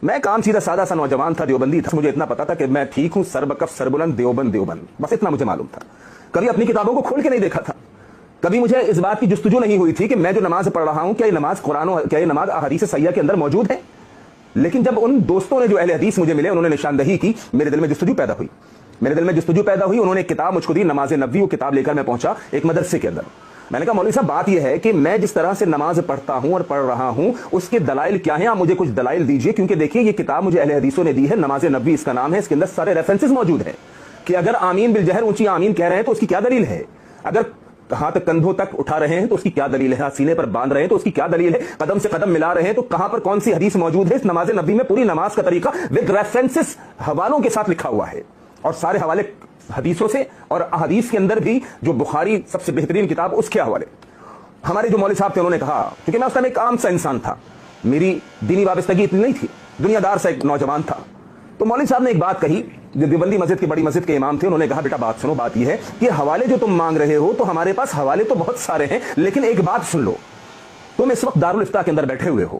میں کام سیدھا سادہ سا نوجوان تھا، دیوبندی تھا. مجھے اتنا پتا تھا کہ میں ٹھیک ہوں، سر بکف سربلند دیوبند، بس اتنا مجھے معلوم تھا. کبھی اپنی کتابوں کو کھول کے نہیں دیکھا تھا. کبھی مجھے اس بات کی جستجو نہیں ہوئی تھی کہ میں جو نماز پڑھ رہا ہوں کیا یہ نماز قرآن کیا یہ نماز احادیث صحیحہ کے اندر موجود ہے. لیکن جب ان دوستوں نے جو اہل حدیث مجھے ملے، انہوں نے نشاندہی کی، میرے دل میں جستجو پیدا ہوئی. انہوں نے ایک کتاب مجھ کو دی، نماز نبوی. وہ کتاب لے کر میں پہنچا ایک مدرسے کے اندر. میں نے کہا مولوی صاحب بات یہ ہے کہ میں جس طرح سے نماز پڑھتا ہوں اور پڑھ رہا ہوں اس کے دلائل کیا ہیں، آپ مجھے کچھ دلائل دیجئے. کیونکہ دیکھیے یہ کتاب مجھے اہل حدیثوں نے دی ہے، نماز نبوی اس کا نام ہے. اس کے اندر سارے ریفرنسز موجود ہیں کہ اگر آمین بالجہر اونچی آمین کہہ رہے ہیں تو اس کی کیا دلیل ہے، اگر ہاتھ کندھوں تک اٹھا رہے ہیں تو اس کی کیا دلیل ہے، ہاتھ سینے پر باندھ رہے ہیں تو اس کی کیا دلیل ہے، قدم سے قدم ملا رہے ہیں تو کہاں پر کون سی حدیث موجود ہے. اس نماز نبوی میں پوری نماز کا طریقہ ود ریفرنسز حوالوں کے ساتھ لکھا ہوا ہے، اور سارے حوالے حدیثوں سے، اور احادیث کے اندر بھی جو بخاری سب سے بہترین کتاب اس کے حوالے. ہمارے جو مولوی صاحب تھے انہوں نے کہا، کیونکہ میں اس ٹائم ایک عام سا انسان تھا، میری دینی وابستگی اتنی نہیں تھی، دنیا دار سا ایک نوجوان تھا. تو مولوی صاحب نے ایک بات کہی، جو دیوبندی مسجد کی بڑی مسجد کے امام تھے. انہوں نے کہا بیٹا بات سنو، بات یہ ہے کہ حوالے جو تم مانگ رہے ہو تو ہمارے پاس حوالے تو بہت سارے ہیں، لیکن ایک بات سن لو، تم اس وقت دارالفتاء کے اندر بیٹھے ہوئے ہو،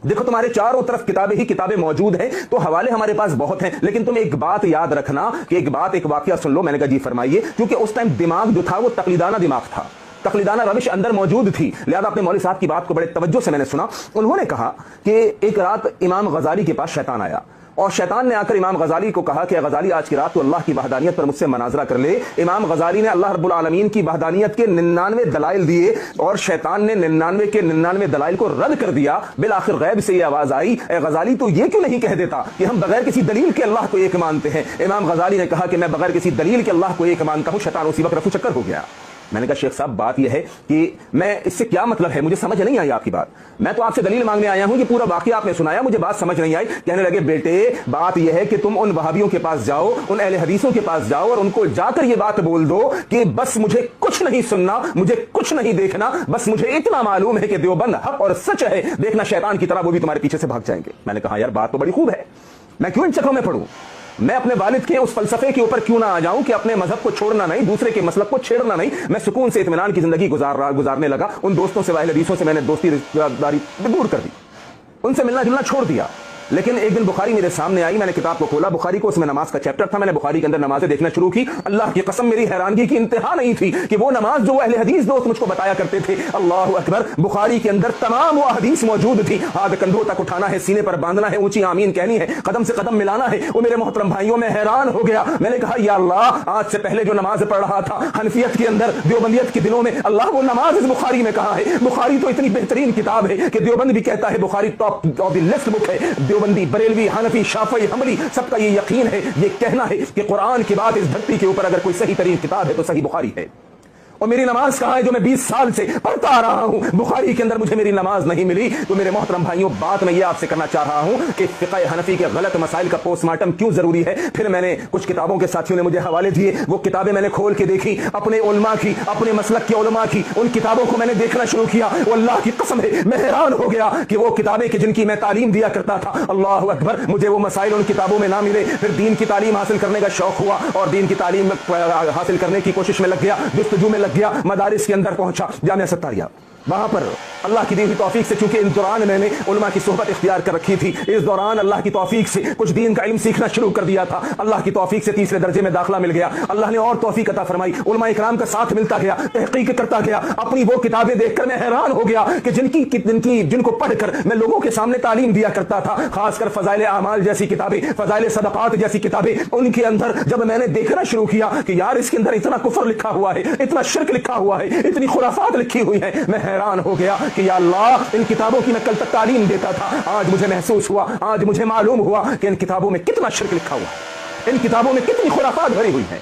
دیکھو تمہارے چاروں طرف کتابیں ہی کتابیں موجود ہیں، تو حوالے ہمارے پاس بہت ہیں، لیکن تم ایک بات یاد رکھنا کہ ایک واقعہ سن لو. میں نے کہا جی فرمائیے. کیونکہ اس ٹائم دماغ جو تھا وہ تقلیدانہ دماغ تھا، تقلیدانہ روش اندر موجود تھی، لہذا اپنے مولوی صاحب کی بات کو بڑے توجہ سے میں نے سنا. انہوں نے کہا کہ ایک رات امام غزالی کے پاس شیطان آیا، اور شیطان نے آ کر امام غزالی کو کہا کہ غزالی آج کی رات تو اللہ کی وحدانیت پر مجھ سے مناظرہ کر لے. امام غزالی نے اللہ رب العالمین کی وحدانیت کے 99 دلائل دیے، اور شیطان نے 99 کے 99 دلائل کو رد کر دیا. بالآخر غیب سے یہ آواز آئی، اے غزالی تو یہ کیوں نہیں کہہ دیتا کہ ہم بغیر کسی دلیل کے اللہ کو ایک مانتے ہیں. امام غزالی نے کہا کہ میں بغیر کسی دلیل کے اللہ کو ایک مانتا ہوں. شیطان اسی وقت رفو چکر ہو گیا. میں نے کہا شیخ صاحب بات یہ ہے کہ میں اس سے کیا مطلب ہے، مجھے سمجھ نہیں آئی آپ کی بات. میں تو آپ سے دلیل مانگنے آیا ہوں، یہ پورا واقعہ آپ نے سنایا، مجھے بات سمجھ نہیں آئی. کہنے لگے بیٹے بات یہ ہے کہ تم ان وہابیوں کے پاس جاؤ، ان اہل حدیثوں کے پاس جاؤ، اور ان کو جا کر یہ بات بول دو کہ بس مجھے کچھ نہیں سننا، مجھے کچھ نہیں دیکھنا، بس مجھے اتنا معلوم ہے کہ دیوبند حق اور سچ ہے. دیکھنا شیطان کی طرح وہ بھی تمہارے پیچھے سے بھاگ جائیں گے. میں نے کہا یار بات تو بڑی خوب ہے، میں کیوں ان چکروں میں پڑوں، میں اپنے والد کے اس فلسفے کے اوپر کیوں نہ آ جاؤں کہ اپنے مذہب کو چھوڑنا نہیں، دوسرے کے مسلک کو چھیڑنا نہیں. میں سکون سے اطمینان کی زندگی گزارنے لگا. ان دوستوں سے اہل حدیثوں سے میں نے دوستی رشتہ داری دور کر دی، ان سے ملنا جلنا چھوڑ دیا. لیکن ایک دن بخاری میرے سامنے آئی، میں نے کتاب کو کھولا بخاری کو، اس میں نماز کا چیپٹر تھا. میں نے بخاری کے اندر نمازیں دیکھنا شروع کی. اللہ کی قسم میری حیرانگی کی انتہا نہیں تھی کہ وہ نماز جو اہل حدیث دوست مجھ کو بتایا کرتے تھے، اللہ اکبر، بخاری کے اندر تمام وہ حدیث موجود تھی. ہاتھ کندھوں تک اٹھانا ہے، سینے پر باندھنا ہے، اونچی آمین کہنی ہے، قدم سے قدم ملانا ہے. وہ میرے محترم بھائیوں میں حیران ہو گیا. میں نے کہا یا اللہ، آج سے پہلے جو نماز پڑھ رہا تھا حنفیت کے اندر، دیوبندیت کے دلوں میں، اللہ وہ نماز اس بخاری میں کہاں ہے. بخاری تو اتنی بہترین کتاب ہے کہ دیوبند بھی کہتا ہے بخاری ٹاپ آف دی لسٹ بک ہے. دیوبندی، بریلوی، حنفی، شافعی، حنبلی، سب کا یہ یقین ہے، یہ کہنا ہے کہ قرآن کے بعد اس دھرتی کے اوپر اگر کوئی صحیح ترین کتاب ہے تو صحیح بخاری ہے. اور میری نماز کہاں ہے جو میں 20 سال سے پڑھتا آ رہا ہوں، بخاری کے اندر مجھے میری نماز نہیں ملی. تو میرے محترم بھائیوں بات میں یہ آپ سے کرنا چاہ رہا ہوں کہ فقہ حنفی کے غلط مسائل کا پوسٹ مارٹم کیوں ضروری ہے. پھر میں نے کچھ کتابوں کے ساتھیوں نے مجھے حوالے دیے، وہ کتابیں میں نے کھول کے دیکھی، اپنے علماء کی، اپنے مسلک کے علماء کی ان کتابوں کو میں نے دیکھنا شروع کیا. وہ اللہ کی قسم ہے میں حیران ہو گیا کہ وہ کتابیں کہ جن کی میں تعلیم دیا کرتا تھا، اللہ اکبر، مجھے وہ مسائل ان کتابوں میں نہ ملے. پھر دین کی تعلیم حاصل کرنے کا شوق ہوا اور دین کی تعلیم حاصل کرنے کی کوشش میں لگ گیا، جستجو میں لگ گیا. مدارس کے اندر پہنچا، جامعہ ستاریہ، وہاں پر اللہ کی دی ہوئی توفیق سے، چونکہ اس دوران میں نے علماء کی صحبت اختیار کر رکھی تھی، اس دوران اللہ کی توفیق سے کچھ دین کا علم سیکھنا شروع کر دیا تھا. اللہ کی توفیق سے تیسرے درجے میں داخلہ مل گیا. اللہ نے اور توفیق عطا فرمائی، علماء اکرام کا ساتھ ملتا گیا، تحقیق کرتا گیا. اپنی وہ کتابیں دیکھ کر میں حیران ہو گیا کہ جن کو پڑھ کر میں لوگوں کے سامنے تعلیم دیا کرتا تھا، خاص کر فضائل اعمال جیسی کتابیں، فضائل صدقات جیسی کتابیں، ان کے اندر جب میں نے دیکھنا شروع کیا کہ یار اس کے اندر اتنا کفر لکھا ہوا ہے، اتنا شرک لکھا ہوا ہے، اتنی خرافات لکھی ہوئی ہیں، میں حیران ہو گیا کہ یا اللہ ان کتابوں کی میں کل تک تعلیم دیتا تھا، آج مجھے محسوس ہوا، آج مجھے معلوم ہوا کہ ان کتابوں میں کتنا شرک لکھا ہوا ہے، ان کتابوں میں کتنی خرافات بھری ہوئی ہیں.